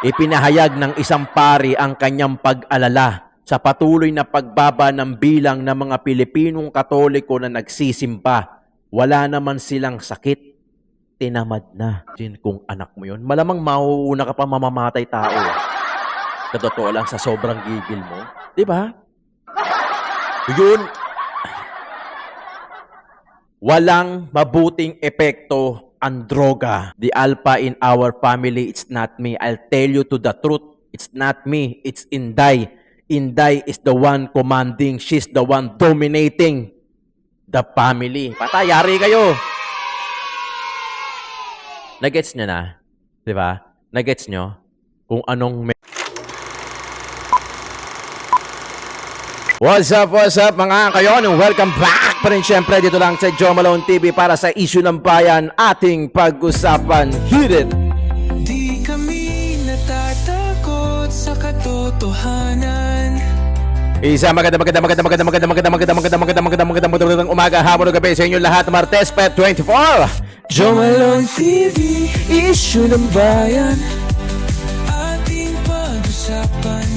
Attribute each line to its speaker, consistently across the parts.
Speaker 1: Ipinahayag ng isang pari ang kanyang pag-alala sa patuloy na pagbaba ng bilang ng mga Pilipinong Katoliko na nagsisimba. Wala naman silang sakit. Tinamad na. Din kung anak mo yun, malamang mauuna ka pa mamamatay tao. Sa totoo lang, sa sobrang gigil mo. Diba? Yun, walang mabuting epekto ang droga. The alpha in our family, it's not me. I'll tell you to the truth. It's not me. It's Inday. Inday is the one commanding. She's the one dominating the family. Patayari kayo. Nagets nyo na? Diba? Nagets nyo? Kung anong... What's up mga kayon? Welcome back pa rin syempre dito lang sa Joe Malone TV para sa issue ng bayan ating pag-usapan. Hit it!
Speaker 2: Di kami natatakot sa katotohanan.
Speaker 1: Isa magandang umaga, hapon o gabi sa inyo lahat. Martes, Pet 24.
Speaker 2: Joe Malone TV, issue ng bayan ating pag-usapan.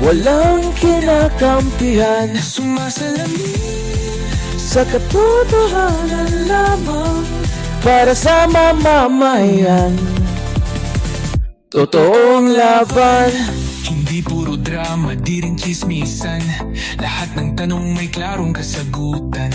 Speaker 2: Walang kinakampihan, sumasalamin sa katotohanan lamang para sa mamamayan. Totoong laban, hindi puro drama, di rin chismisan. Lahat ng tanong may klarong kasagutan.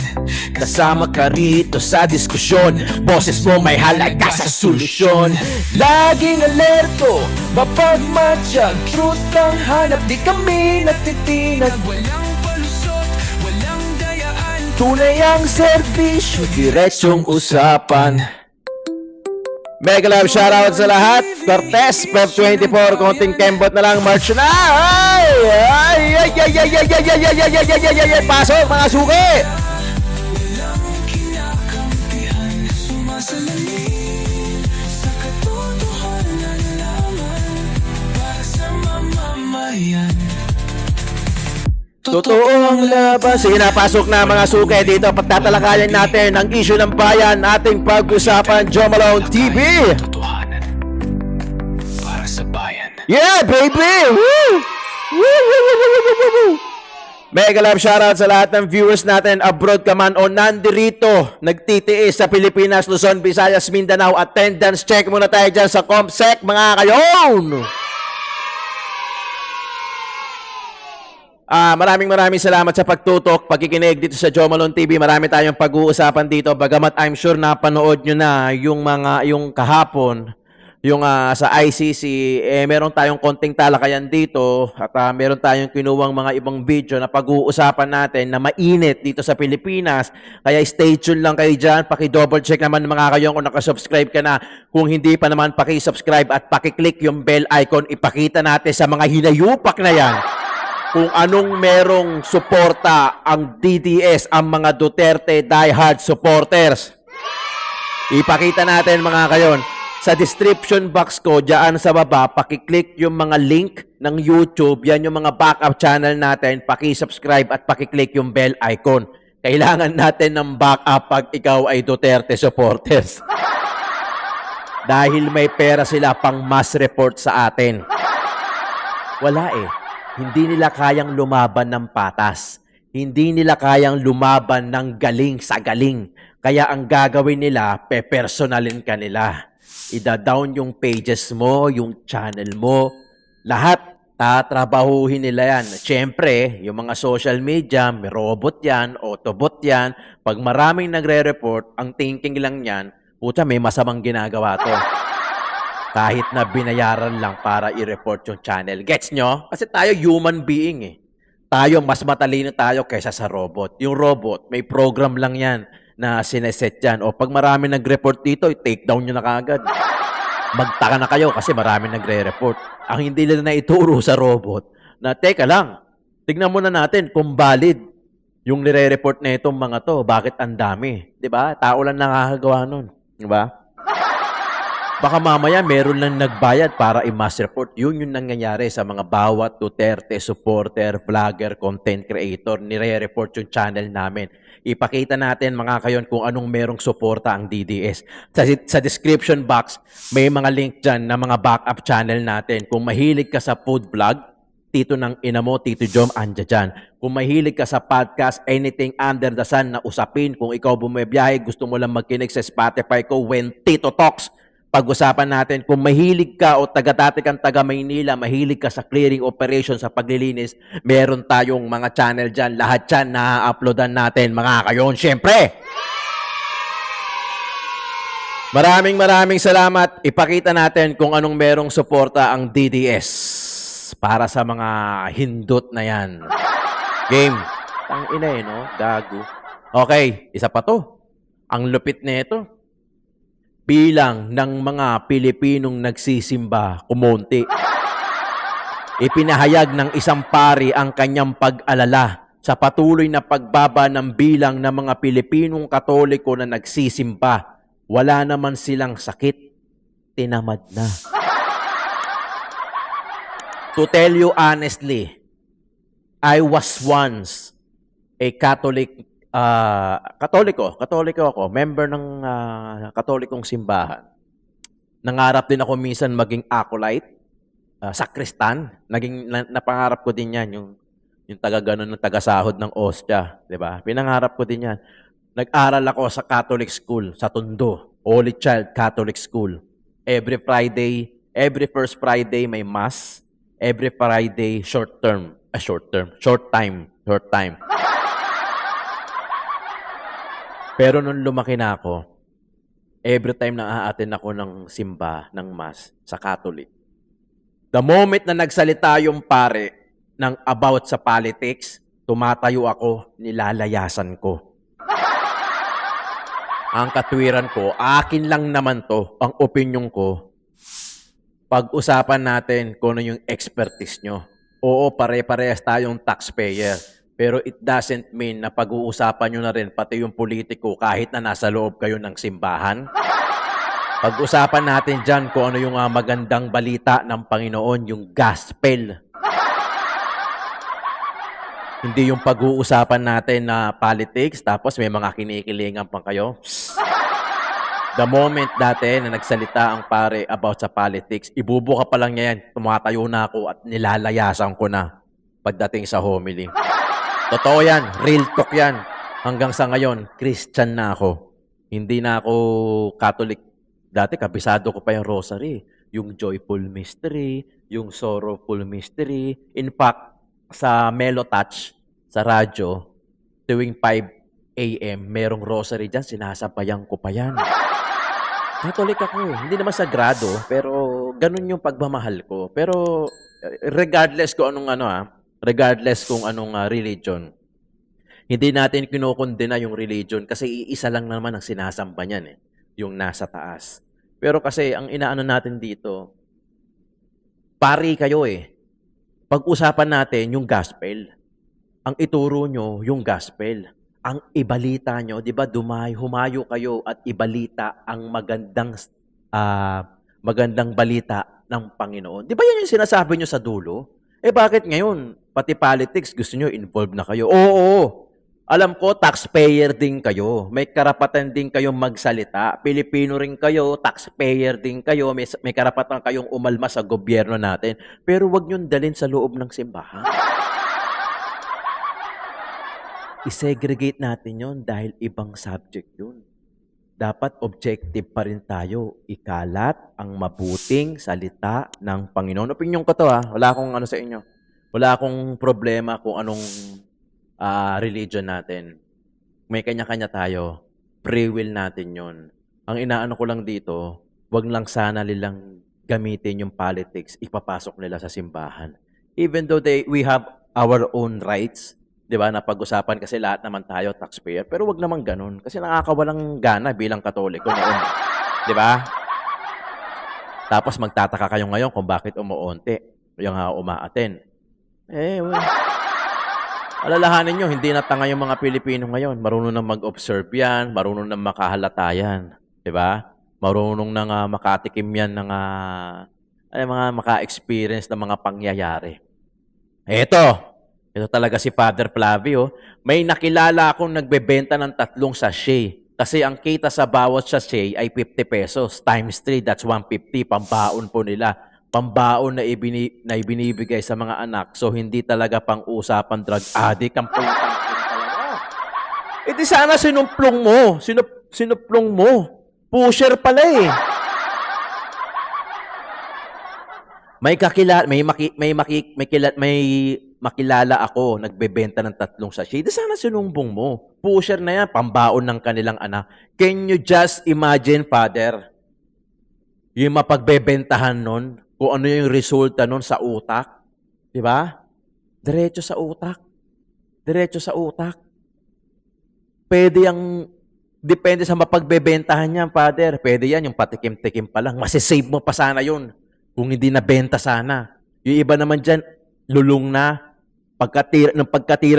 Speaker 1: Kasama ka rito sa diskusyon, boses mo may halaga sa solusyon.
Speaker 2: Laging alerto, mapagmatsyag, truth ang hanap, di kami natitinag. Walang palusot, walang dayaan, tunay ang serbisyo, diretsong usapan.
Speaker 1: Mega love shoutout sa lahat. Cortez, Pep 24, konting kembot na lang, March na. Pasok mga suki.
Speaker 2: Walang kinakampihan, sumasalamin sa katotohanan lamang para sa mamamayan.
Speaker 1: Totoo ang laban. Sige na, pasok na mga suki dito. Pagtatalakayan natin ang issue ng bayan, ating pag-usapan, Joe Malone TV.
Speaker 2: Katotohanan para sa bayan.
Speaker 1: Yeah, baby! Woo! Woo! Mega love shoutout sa lahat ng viewers natin abroad ka man o nandirito, nagtitiis sa Pilipinas, Luzon, Visayas, Mindanao. Attendance check muna tayo dyan sa Comsec, mga kayon! Maraming salamat sa pagtutok, pagkikinig dito sa Joe Malone TV. Marami tayong pag-uusapan dito. Bagamat I'm sure napanood nyo na yung kahapon, yung sa ICC, meron tayong konting talakayan dito at meron tayong kinuwang mga ibang video na pag-uusapan natin na mainit dito sa Pilipinas. Kaya stay tuned lang kayo dyan. Paki-double check naman mga kayo kung nakasubscribe ka na. Kung hindi pa naman, paki-subscribe at paki-click yung bell icon. Ipakita natin sa mga hinayupak na yan kung anong merong suporta ang DDS, ang mga Duterte diehard supporters. Ipakita natin mga kayon. Sa description box ko, dyan sa baba, pakiclick yung mga link ng YouTube. Yan yung mga backup channel natin. Paki-subscribe at pakiclick yung bell icon. Kailangan natin ng backup pag ikaw ay Duterte supporters. Dahil may pera sila pang mass report sa atin. Wala eh. Hindi nila kayang lumaban ng patas. Hindi nila kayang lumaban ng galing sa galing. Kaya ang gagawin nila, pe-personalin ka nila. Ida-down yung pages mo, yung channel mo. Lahat, tatrabahuhin nila yan. Siyempre, yung mga social media, may robot yan, autobot yan. Pag maraming nagre-report, ang thinking lang yan, puta, may masamang ginagawa to. Kahit na binayaran lang para i-report yung channel. Gets nyo? Kasi tayo human being eh. Tayo, mas matalino tayo kaysa sa robot. Yung robot, may program lang yan na sineset yan. O pag marami nag-report dito, i-take down nyo na kaagad. Magtaka na kayo kasi marami nagre-report. Ang hindi nila na ituro sa robot, na teka lang, tignan muna natin kung valid yung nire-report na itong mga to. Bakit ang dami? Diba? Tao lang nakakagawa nun. Diba? Baka mamaya meron lang nagbayad para i-mass report. Yun yung nangyayari sa mga bawat Duterte supporter, vlogger, content creator. Nire-report yung channel namin. Ipakita natin mga kayon kung anong merong suporta ang DDS. Sa description box, may mga link dyan na mga backup channel natin. Kung mahilig ka sa food vlog, Tito ng ina mo, Tito Jom, andya dyan. Kung mahilig ka sa podcast, anything under the sun na usapin, kung ikaw bumibiyahe, gusto mo lang magkinig sa Spotify ko, When Tito Talks, pag-usapan natin. Kung mahilig ka o taga-dati kang taga Maynila, mahilig ka sa clearing operation sa paglilinis, meron tayong mga channel dyan. Lahat dyan na-uploadan natin, mga kayon. Siyempre! Maraming salamat. Ipakita natin kung anong merong suporta ang DDS para sa mga hindot na yan. Game. Ang ina no? Gago. Okay, isa pa to. Ang lupit nito. Bilang ng mga Pilipinong nagsisimba kumonti. Ipinahayag ng isang pari ang kanyang pag-alala sa patuloy na pagbaba ng bilang ng mga Pilipinong Katoliko na nagsisimba. Wala naman silang sakit. Tinamad na. To tell you honestly, I was once a Katoliko ako, member ng Katolikong simbahan. Nangarap din ako minsan maging acolyte, sakristan. Napangarap ko din yan, yung taga-ganon ng taga-sahod ng ostya, di ba? Pinangarap ko din yan. Nag-aral ako sa Catholic school, sa Tondo, Holy Child Catholic School. Every first Friday may mass. Every Friday, short time. Pero nung lumaki na ako, every time na aatin ako ng simba, ng mass, sa Catholic, the moment na nagsalita yung pare ng about sa politics, tumatayo ako, nilalayasan ko. Ang katwiran ko, akin lang naman to, ang opinion ko, pag-usapan natin kung ano yung expertise nyo. Oo, pare-parehas tayong taxpayer. Pero it doesn't mean na pag-uusapan nyo na rin pati yung politiko kahit na nasa loob kayo ng simbahan. Pag-usapan natin dyan kung ano yung magandang balita ng Panginoon, yung gospel. Hindi yung pag-uusapan natin na politics tapos may mga kinikilingan pang kayo. The moment dati na nagsalita ang pare about sa politics, ibubuka pa lang niya yan, tumatayo na ako at nilalayasan ko na pagdating sa homily. Totoo yan, real talk yan. Hanggang sa ngayon, Christian na ako. Hindi na ako Catholic. Dati, kabisado ko pa yung rosary, yung joyful mystery, yung sorrowful mystery. In fact, sa Melo Touch, sa radyo, tuwing 5 a.m., merong rosary dyan, sinasabayan ko pa yan. Catholic ako eh. Hindi naman sagrado, pero ganun yung pagmamahal ko. Pero regardless kung anong religion, hindi natin kinukondena yung religion kasi iisa lang naman ang sinasamba niyan eh, yung nasa taas. Pero kasi ang inaano natin dito, pari kayo eh. Pag-usapan natin yung gospel. Ang ituro nyo yung gospel. Ang ibalita nyo, di ba, humayo kayo at ibalita ang magandang balita ng Panginoon. Di ba yan yung sinasabi nyo sa dulo? Eh bakit ngayon, pati politics, gusto nyo involved na kayo? Oo, alam ko, taxpayer din kayo. May karapatan din kayong magsalita. Pilipino rin kayo, taxpayer din kayo. May karapatan kayong umalma sa gobyerno natin. Pero wag nyo dalhin sa loob ng simbahan. I-segregate natin yon dahil ibang subject yun. Dapat objective pa rin tayo. Ikalat ang mabuting salita ng Panginoon. Opinyon ko to Wala akong ano sa inyo. Wala akong problema kung anong religion natin. May kanya-kanya tayo. Free will natin yon. Ang inaano ko lang dito, wag lang sana nilang gamitin yung politics, ipapasok nila sa simbahan. Even though we have our own rights, di ba, na pag-usapan kasi lahat naman tayo taxpayer. Pero wag naman ganun. Kasi nakakawalang gana bilang Katoliko noon. Di ba? Tapos magtataka kayo ngayon kung bakit umuunti yung umaaten. Alalahanin nyo, hindi na tanga yung mga Pilipino ngayon. Marunong na mag-observe yan, marunong na makahalata yan. Di ba? Marunong na nga makatikim yan ng mga maka-experience ng mga pangyayari. Ito talaga si Father Flavio. May nakilala akong nagbebenta ng 3 sachet. Kasi ang kita sa bawat sachet ay 50 pesos. Times 3, that's 150. Pambaon po nila. Pambaon na ibinibigay sa mga anak. So, hindi talaga pang-usapan drug addict. Ang putang ina talaga. E di sana sinumplong mo. Sinuplong mo. Pusher pala eh. May makilala ako nagbebenta ng 3 sachet. Di sana sinumbong mo. Pusher na yan, pambaon ng kanilang anak. Can you just imagine, Father, yung mapagbebentahan nun, kung ano yung resulta nun sa utak? Di ba? Diretso sa utak. Diretso sa utak. Pwede yung depende sa mapagbebentahan niyan, Father. Pwede yan, yung patikim-tikim pa lang. Masisave mo pa sana yun. Kung hindi nabenta sana. Yung iba naman dyan, lulong na. Pagkatira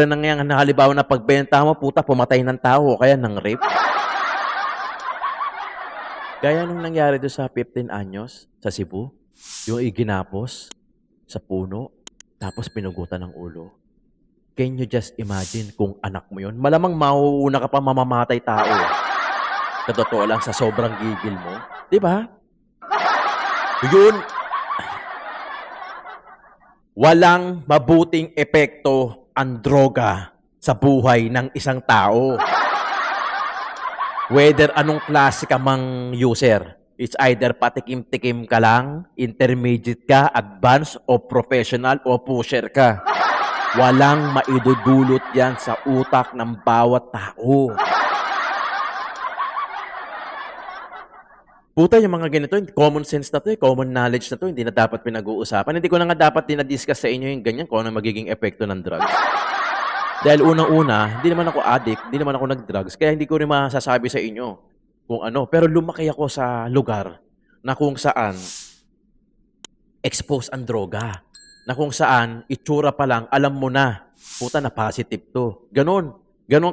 Speaker 1: ng yan, halimbawa na pagbenta mo, puta, pumatay ng tao, o kaya ng rape. Gaya nung nangyari doon sa 15 anyos, sa Cebu, yung iginapos sa puno, tapos pinugutan ng ulo. Can you just imagine kung anak mo yun? Malamang mauuna ka pa mamamatay tao. Sa totoo lang, sa sobrang gigil mo. Di ba? Yun. Walang mabuting epekto ang droga sa buhay ng isang tao. Whether anong klase ka mang user. It's either patikim-tikim ka lang, intermediate ka, advanced, o professional, o pusher ka. Walang maidudulot yan sa utak ng bawat tao. Puta, yung mga ganito, common sense na to, common knowledge na to, hindi na dapat pinag-uusapan. Hindi ko na nga dapat dinadiscuss sa inyo yung ganyan kung ano magiging epekto ng drugs. Dahil unang-una, hindi naman ako addict, hindi naman ako nag-drugs, kaya hindi ko rin masasabi sa inyo kung ano. Pero lumaki ako sa lugar na kung saan expose ang droga. Na kung saan, itsura pa lang, alam mo na, puta na positive to. Ganon yung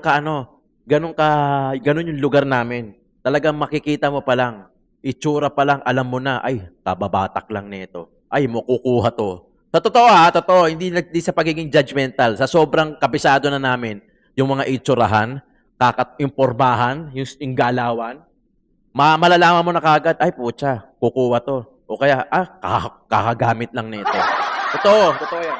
Speaker 1: lugar namin. Talagang makikita mo pa lang, itsura pa lang, alam mo na, ay, kababatak lang nito. Ay, makukuha to. Sa totoo totoo, hindi sa pagiging judgmental. Sa sobrang kabisado na namin, yung mga itsurahan, impormahan, yung galawan, malalaman mo na kagad, ay, putya, kukuha to. O kaya, kakagamit lang nito. Totoo yan.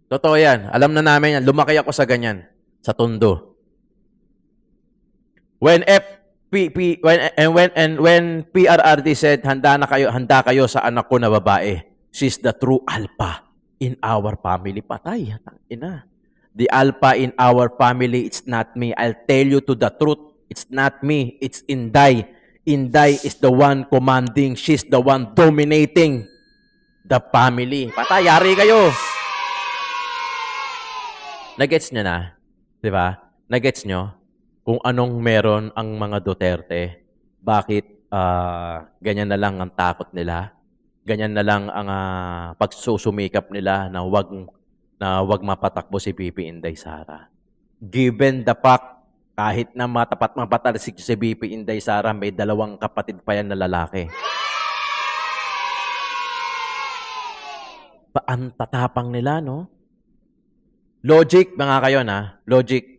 Speaker 1: Totoo yan. Alam na namin yan. Lumaki ako sa ganyan. Sa Tondo. When PRRD said, handa kayo sa anak ko na babae. She's the true alpha in our family. Patay. Ina. The alpha in our family, it's not me. I'll tell you to the truth. It's not me. It's Inday. Inday is the one commanding. She's the one dominating the family. Patay, yari kayo. Nagets nyo na? Diba? Nagets nyo? Kung anong meron ang mga Duterte, bakit ganyan na lang ang takot nila? Ganyan na lang ang pagsusumikap nila na wag mapatakbo si BP Inday Sara. Given the fact, kahit na mapatalsik si BP Inday Sara, may 2 kapatid pa yan na lalaki. Ang tatapang nila, no? Logic, mga kayo na, logic.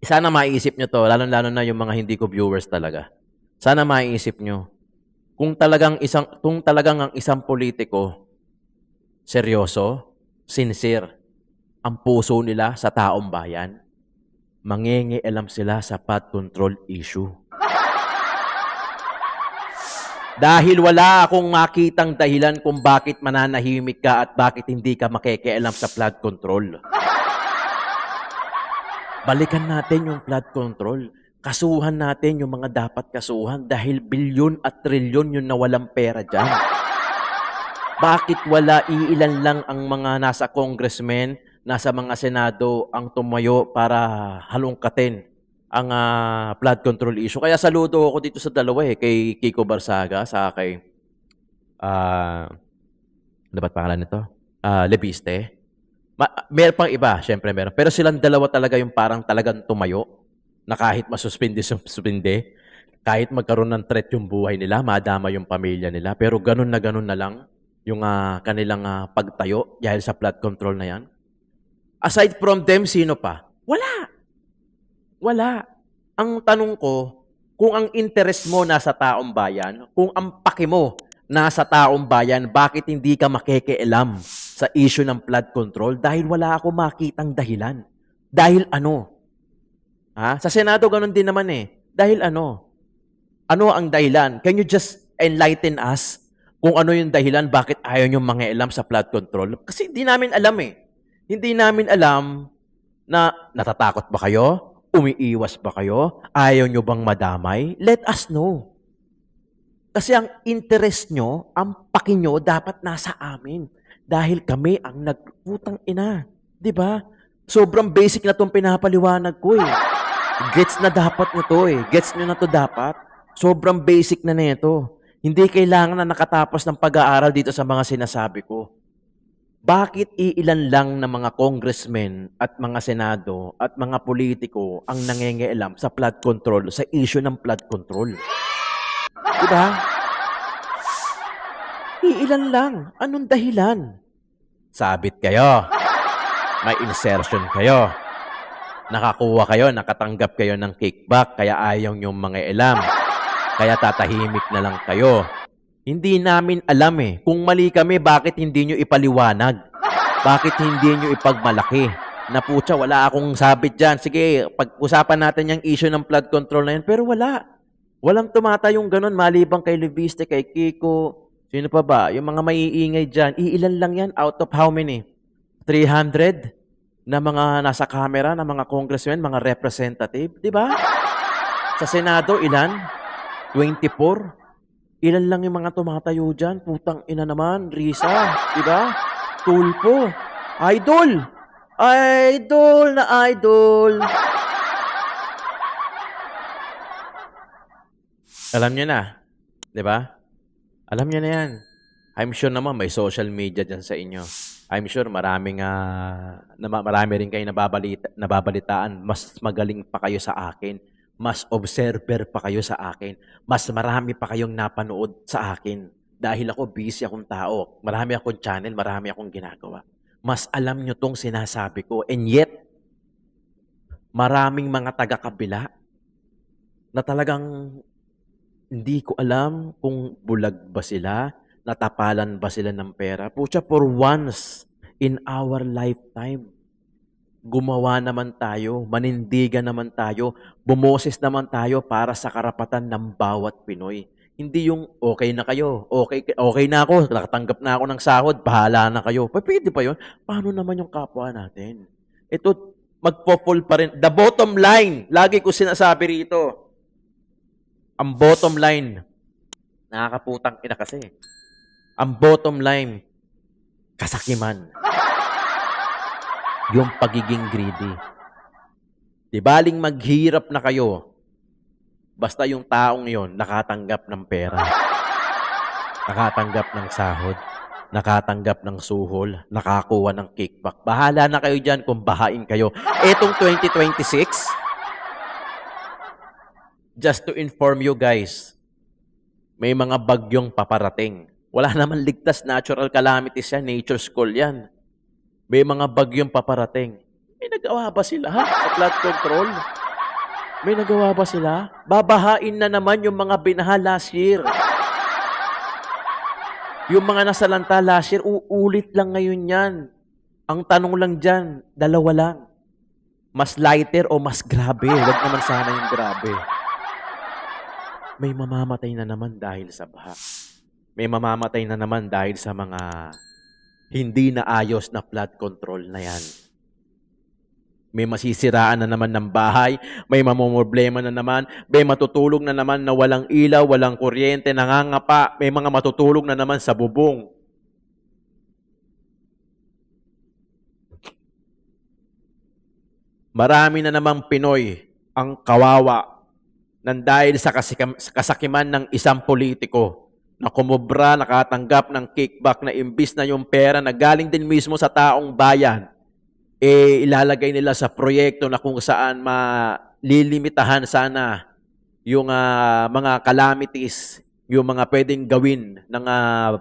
Speaker 1: Sana maiisip nyo to, lalo-lalo na yung mga hindi ko viewers talaga. Sana maiisip nyo, kung talagang ang isang politiko, seryoso, sincere, ang puso nila sa taong bayan, mangingialam sila sa flood control issue. Dahil wala akong makitang dahilan kung bakit mananahimik ka at bakit hindi ka makikialam sa flood control. Balikan natin yung flood control. Kasuhan natin yung mga dapat kasuhan dahil bilyon at trilyon yung nawalang pera dyan. Bakit wala iilan lang ang mga nasa congressmen, nasa mga senado ang tumayo para halongkatin ang flood control issue? Kaya saludo ako dito sa dalawa kay Kiko Barsaga, sa kay dapat pangalan nito? Lebiste. Meron pang iba, syempre meron. Pero silang dalawa talaga yung parang talagang tumayo na kahit masuspindi, kahit magkaroon ng threat yung buhay nila, madama yung pamilya nila, pero ganun na lang yung kanilang pagtayo dahil sa flood control na yan? Aside from them, sino pa? Wala. Wala. Ang tanong ko, kung ang interest mo nasa taong bayan, kung ang paki mo nasa taong bayan, bakit hindi ka makikialam sa issue ng flood control? Dahil wala ako makitang dahilan. Dahil ano? Sa Senado ganun din naman eh. Dahil ano? Ano ang dahilan? Can you just enlighten us kung ano yung dahilan bakit ayaw nyo mangialam sa flood control? Kasi hindi namin alam eh. Hindi namin alam na natatakot ba kayo? Umiiwas ba kayo? Ayaw nyo bang madamay? Let us know. Kasi ang interest nyo, ang paki nyo, dapat nasa amin. Dahil kami ang nagputang ina. 'Di ba? Sobrang basic na itong pinapaliwanag ko eh. Gets na dapat nyo to eh. Gets nyo na to dapat. Sobrang basic na nito. Hindi kailangan na nakatapos ng pag-aaral dito sa mga sinasabi ko. Bakit iilan lang na mga congressmen at mga senado at mga politiko ang nangengialam sa flood control, sa issue ng flood control? Diba? Iilan lang. Anong dahilan? Sabit kayo. May insertion kayo. Nakakuha kayo, nakatanggap kayo ng kickback, kaya ayaw niyong mangialam. Kaya tatahimik na lang kayo. Hindi namin alam eh. Kung mali kami, bakit hindi nyo ipaliwanag? Bakit hindi nyo ipagmalaki? Na putya, wala akong sabit dyan. Sige, pag-usapan natin yung issue ng flood control na yun. Pero wala. Walang tumatayong ganun. Malibang kay Leviste, kay Kiko. Sino pa ba? Yung mga maiingay dyan. Iilan lang yan out of how many? 300 na mga nasa camera, na mga congressmen, mga representative. Diba? Sa Senado, ilan? 24. Ilan lang yung mga tumatayo dyan? Putang ina naman, Risa. Diba? Tulpo. Idol. Idol na idol. Alam nyo na. Diba? Alam nyo na yan. I'm sure naman may social media dyan sa inyo. I'm sure marami rin kayo nababalitaan. Mas magaling pa kayo sa akin. Mas observer pa kayo sa akin. Mas marami pa kayong napanood sa akin. Dahil ako busy akong tao. Marami akong channel, marami akong ginagawa. Mas alam nyo tong sinasabi ko. And yet, maraming mga taga-kabila na talagang hindi ko alam kung bulag ba sila, natapalan ba sila ng pera. Pucha, for once in our lifetime, gumawa naman tayo, manindigan naman tayo, bumoses naman tayo para sa karapatan ng bawat Pinoy. Hindi yung okay na kayo, okay na ako, nakatanggap na ako ng sahod, bahala na kayo. Pwede pa yun? Paano naman yung kapwa natin? Ito, magpo-fall pa rin. The bottom line, lagi ko sinasabi rito, ang bottom line, nakakaputang ina kasi. Ang bottom line, kasakiman. Yung pagiging greedy. Di baling maghirap na kayo, basta yung taong yon nakatanggap ng pera, nakatanggap ng sahod, nakatanggap ng suhol, nakakuha ng kickback. Bahala na kayo dyan kung bahain kayo. Etong 2026, just to inform you guys, may mga bagyong paparating. Wala naman ligtas, natural calamities yan, nature school yan. May mga bagyong paparating. May nagawa ba sila sa flood control? May nagawa ba sila? Babahain na naman yung mga binaha last year. Yung mga nasalanta last year, uulit lang ngayon yan. Ang tanong lang dyan, dalawa lang. Mas lighter o mas grabe? Huwag naman sana yung grabe. May mamamatay na naman dahil sa baha. May mamamatay na naman dahil sa mga hindi na ayos na flood control na yan. May masisiraan na naman ng bahay, may mamumroblema na naman, may matutulog na naman na walang ilaw, walang kuryente, nangangapa, may mga matutulog na naman sa bubong. Marami na namang Pinoy ang kawawa nang dahil sa kasakiman ng isang politiko na kumubra, nakatanggap ng kickback na imbis na yung pera na galing din mismo sa taong bayan, ilalagay nila sa proyekto na kung saan lilimitahan sana yung mga calamities, yung mga pwedeng gawin ng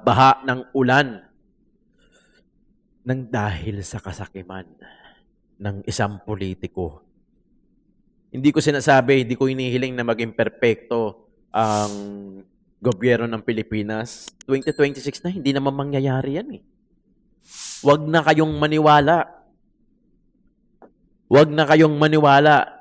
Speaker 1: baha ng ulan nang dahil sa kasakiman ng isang politiko. Hindi ko sinasabi, hindi ko hinihiling na maging perpekto ang gobyerno ng Pilipinas. 2026 na, hindi naman mangyayari yan eh. Huwag na kayong maniwala. Huwag na kayong maniwala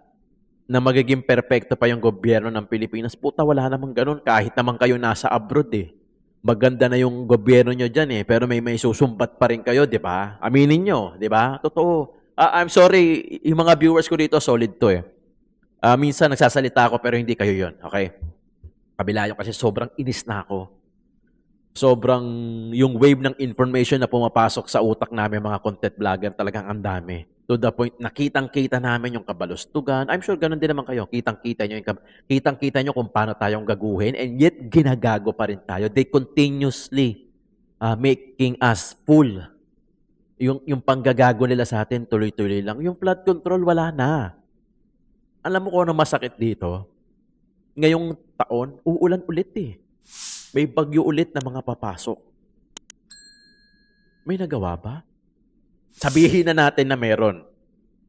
Speaker 1: na magiging perpekto pa yung gobyerno ng Pilipinas. Puta, wala namang ganun. Kahit naman kayo nasa abroad eh. Maganda na yung gobyerno nyo dyan eh. Pero may susumbat pa rin kayo, di ba? Aminin nyo, di ba? Totoo. I'm sorry, yung mga viewers ko dito, solid to eh. Minsan nagsasalita ako pero hindi kayo yon, okay? Kabila yun kasi sobrang inis na ako. Sobrang yung wave ng information na pumapasok sa utak namin mga content vlogger talagang ang dami. To the point na kitang-kita namin yung kabalustugan. I'm sure ganun din naman kayo. Kitang-kita nyo kung paano tayong gaguhin and yet ginagago pa rin tayo. They continuously making us fool. Yung panggagago nila sa atin tuloy-tuloy lang. Yung flood control wala na. Alam mo kung ano masakit dito? Ngayong taon, uulan ulit eh. May bagyo ulit na mga papasok. May nagawa ba? Sabihin na natin na meron.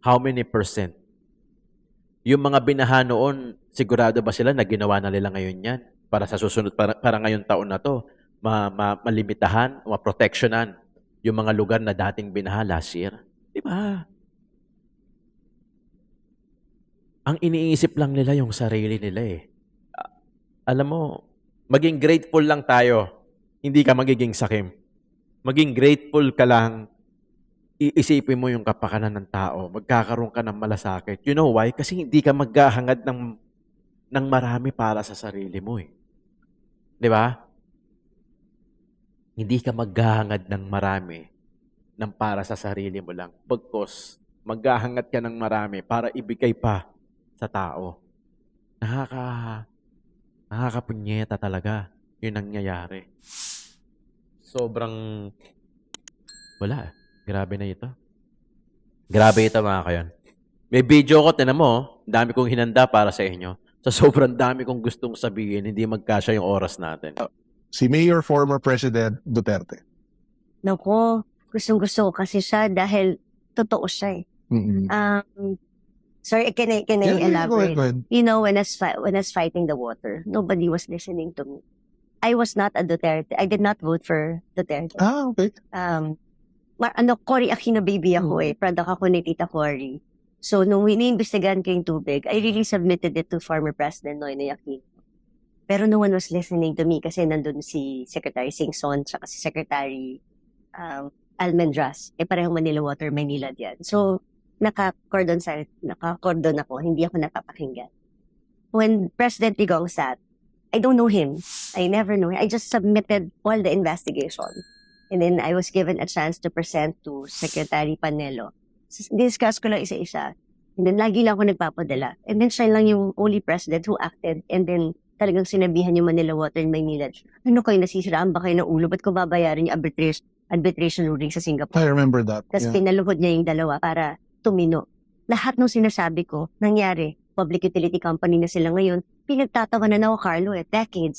Speaker 1: How many %? Yung mga binaha noon, sigurado ba sila na ginawa na nila ngayon yan? Para sa susunod, para ngayong taon na to, malimitahan, maproteksyonan yung mga lugar na dating binaha last year. Di ba? Ang iniisip lang nila yung sarili nila eh. Alam mo, maging grateful lang tayo. Hindi ka magiging sakim. Maging grateful ka lang, iisipin mo yung kapakanan ng tao. Magkakaroon ka ng malasakit. You know why? Kasi hindi ka maghahangad ng marami para sa sarili mo eh. Di ba? Hindi ka maghahangad ng marami ng para sa sarili mo lang. Bagkos, maghahangad ka ng marami para ibigay pa sa tao. Nakakapunyeta talaga yung nangyayari. Sobrang wala. Grabe na ito. Grabe ito mga kayon. May video ko, tinan mo, dami kong hinanda para sa inyo. Sa sobrang dami kong gustong sabihin, hindi magkasya yung oras natin.
Speaker 3: Si Mayor former President Duterte.
Speaker 4: Naku, gustong-gusto ko kasi siya dahil totoo siya eh.
Speaker 3: Mm-mm.
Speaker 4: Sorry, can I
Speaker 3: Yeah,
Speaker 4: elaborate?
Speaker 3: go ahead.
Speaker 4: You know, when I was fighting the water, nobody was listening to me. I was not a Duterte. I did not vote for Duterte.
Speaker 3: Okay.
Speaker 4: Cory Aquino baby ako eh. Product ako ni Tita Cory. So, nung iniimbestigahan ko yung tubig, I really submitted it to former President Noynoy Aquino. Pero no one was listening to me kasi nandun si Secretary Singson tsaka si Secretary Almendras. Parehong Manila Water, Maynila yan. So, naka-cordon ako. Hindi ako napapakinggan. When President Digong sat, I don't know him. I never know him. I just submitted all the investigation. And then I was given a chance to present to Secretary Panelo. Discuss ko lang isa-isa. And then lagi lang ako nagpapadala. And then siya lang yung only president who acted. And then talagang sinabihan yung Manila Water in Maynila. Ano kayo, nasisiraan ba kayo ng ulo? Ba't ko babayaran yung arbitration ruling sa Singapore?
Speaker 3: I remember that.
Speaker 4: Tapos
Speaker 3: Yeah.
Speaker 4: pinaluhod niya yung dalawa para tumino. Lahat ng sinasabi ko, nangyari. Public utility company na sila ngayon. Pinagtatawanan na ako, Carlo, a decade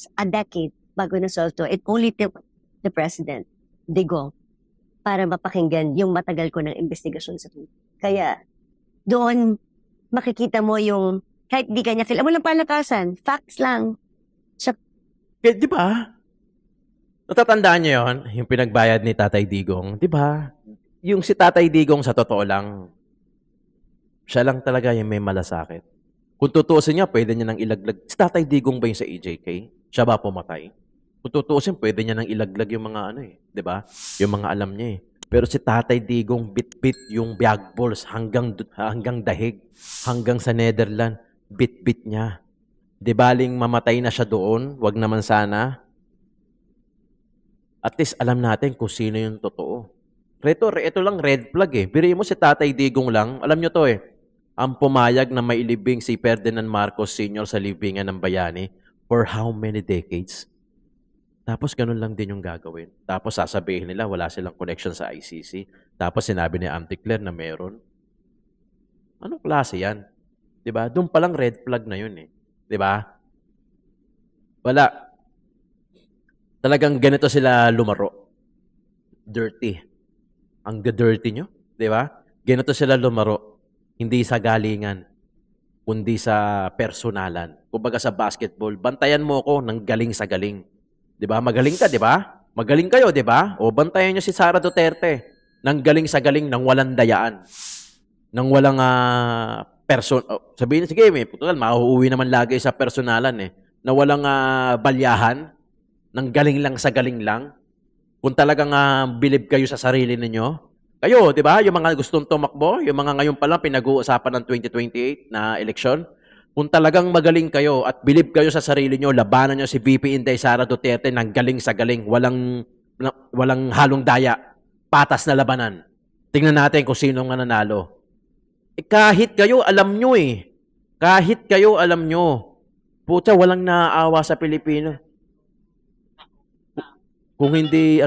Speaker 4: bago na-solve to. It only took the president, Digong, para mapakinggan yung matagal ko ng investigasyon sa tubig. Kaya, doon makikita mo yung, kahit di kanya kilala, walang palakasan, facts lang.
Speaker 1: Di ba? Natatandaan niyo yun? Yung pinagbayad ni Tatay Digong. Di ba? Yung si Tatay Digong sa totoo lang, siya lang talaga yung may malasakit. Kung tutuusin niya, pwede niya nang ilaglag. Si Tatay Digong ba yung sa EJK? Siya ba pumatay? Kung tutuusin, pwede niya nang ilaglag yung mga ano eh. Di ba? Yung mga alam niya eh. Pero si Tatay Digong bit-bit yung biag balls hanggang dahig, hanggang sa Netherlands, bit-bit niya. Di baling mamatay na siya doon, wag naman sana. At least alam natin kung sino yung totoo. Ito lang red flag eh. Biriin mo si Tatay Digong lang, alam nyo to eh, ang pumayag na mailibing si Ferdinand Marcos Sr. sa libingan ng bayani for how many decades? Tapos ganun lang din yung gagawin. Tapos sasabihin nila wala silang connection sa ICC. Tapos sinabi ni Auntie Claire na meron. Anong klase yan? 'Di ba? Doon pa lang red flag na 'yun eh. 'Di ba? Wala. Talagang ganito sila lumaro. Dirty. Ang dirty nyo. 'Di ba? Ganito sila lumaro. Hindi sa galingan, kundi sa personalan. Kumbaga sa basketball, bantayan mo ako ng galing sa galing. 'Di ba? Magaling ka, 'di ba? Magaling kayo, 'di ba? O bantayan niyo si Sara Duterte ng galing sa galing ng walang dayaan. Nang walang sabihin, sige, may total, mauuwi naman lagi sa personalan eh. Na walang balyahan, ng galing lang sa galing lang. Kung talagang believe kayo sa sarili ninyo, kayo, di ba? Yung mga gustong tumakbo, yung mga ngayon pa lang pinag-uusapan ng 2028 na eleksyon, kung talagang magaling kayo at believe kayo sa sarili nyo, labanan nyo si VP Inday Sara Duterte ng galing sa galing, walang halong daya, patas na labanan. Tingnan natin kung sino ang nanalo. Kahit kayo, alam nyo eh. Kahit kayo, alam nyo. Puta, walang naaawa sa Pilipino. Kung hindi,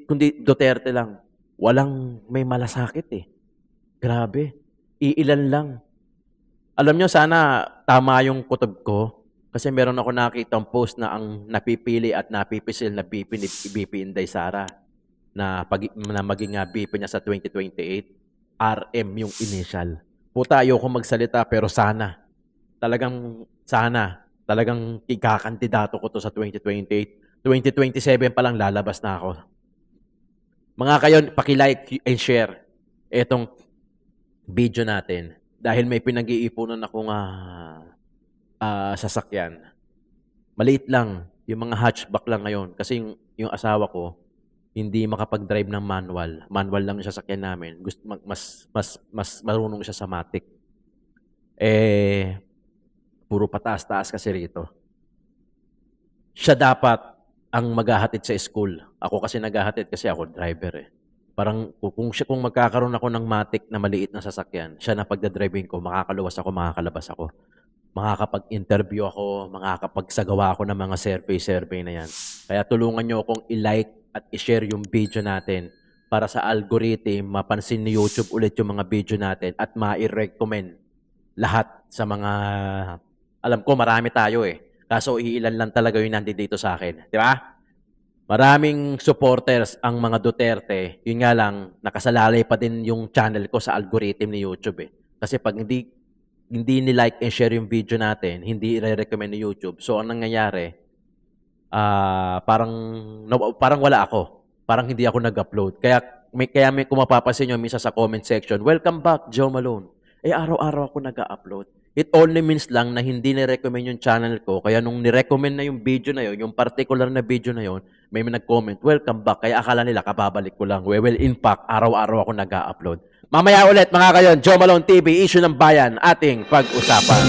Speaker 1: kundi Duterte lang. Walang may malasakit eh. Grabe. Iilan lang. Alam nyo, sana tama yung kutob ko. Kasi meron ako nakitang post na ang napipili at napipisil na BP ni BP Inday Sara na maging BP niya sa 2028. RM yung initial. Puta, ayoko magsalita pero sana. Talagang ikakandidato ko to sa 2028. 2027 pa lang lalabas na ako. Mga kayo, paki-like and share etong video natin dahil may pinag-iipunan akong sasakyan. Maliit lang, yung mga hatchback lang ngayon kasi yung asawa ko hindi makapag-drive ng manual. Manual lang yung sasakyan namin. Mas marunong siya sa matic. Puro pataas-taas kasi rito. Siya dapat ang maghahatid sa school. Ako kasi naghahatid kasi ako driver eh. Parang kung magkakaroon ako ng matic na maliit na sasakyan, siya na pagdadriving ko, makakaluwas ako, makakalabas ako. Makakapag-interview ako, makakapagsagawa ako ng mga survey na yan. Kaya tulungan nyo akong i-like at i-share yung video natin para sa algorithm, mapansin ni YouTube ulit yung mga video natin at ma-recommend lahat sa mga, alam ko marami tayo eh. Kaso iilan lang talaga yung nandito sa akin. Di ba? Maraming supporters ang mga Duterte. Yun nga lang, nakasalalay pa din yung channel ko sa algorithm ni YouTube eh. Kasi pag hindi ni-like and share yung video natin, hindi i-recommend ni YouTube. So, ang nangyayari, parang wala ako. Parang hindi ako nag-upload. Kaya kung mapapansin nyo minsan sa comment section, welcome back, Joe Malone. Araw-araw ako nag-upload. It only means lang na hindi ni-recommend yung channel ko. Kaya nung ni-recommend na yung video na yun, yung particular na video na yun, may nag-comment, welcome back. Kaya akala nila, kababalik ko lang. Well, in fact, araw-araw ako nag-upload. Mamaya ulit, mga kayon, Joe Malone TV, Issue ng Bayan, ating pag-usapan.